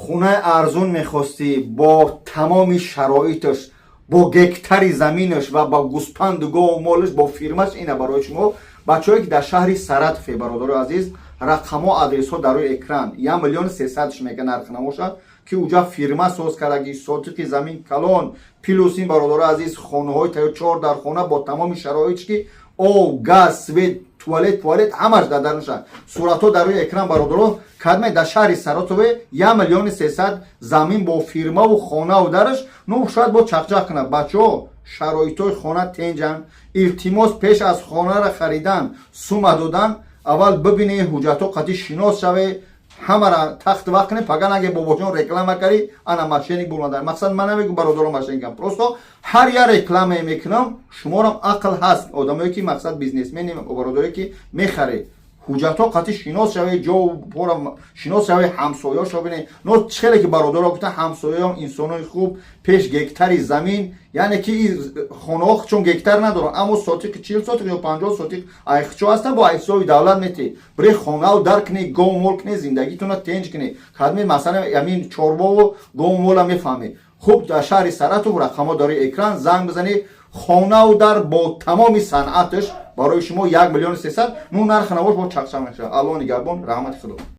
خونه ارزون میخواستی با تمام شرایطش، با گکتری زمینش و با گوسپند و گاو و مالش، با فیرمش، اینه برای شما بچه‌ای که در شهر سرطفه برادر عزیز، رقم و آدرس ها در روی اکران 1,300,000 میگه نرخ نموشه که اونجا فیرما ساز کردگی سوتیقی زمین کلان پلوس این برادر عزیز خانه های تا 4 در خانه با تمام شرایطی که او گاز سویت توالت همش در درونش صورت ها در روی اکران برادر کدمه در شهر سرطفه 1,300,000 زمین با فیرما و خانه و درش نو شاید با چقچق کنه. بچه‌ها شرایط های خانه تنجن، التماس پیش از خانه را خریدن سوم دادن اول ببینی حجت ها قطعی شناس شوه، همه را تخت وقت کنه پگن اگه بابا جان رکلام کردی انا ماشینی بولندن. مقصد من نمیگم برادرم ماشین کم، پروستا هر یا رکلام میکنم شما هم عقل هست آدمایی که مقصد بیزنسمن و برادری که میخره حجت ها قطعی شناس شوه، جو پورم شناس شوه، همسایه شو ببینه نو چخیلی که برادرها گفتن همسایه هم انسانای خوب پیش گکتری زمین، یعنی که این خانه چون گکتر ندارن اما ساتیق 40 ساتیق یا 50 ساتیق ایخچو هستن با ایسای دولت میتی بری خانه و در کنی گاو مول کنی زندگیتون تنج کنی خدمت مثلا همین چوربا و گاو مول میفهمی. خوب در شهر سرطفه رقم داره اکران زنگ بزنی خانه و در با تمام صنعتش برای شما 1,300,000 نو نرخ نواش با چقچق میشه. الله نگهبان، رحمت خدا.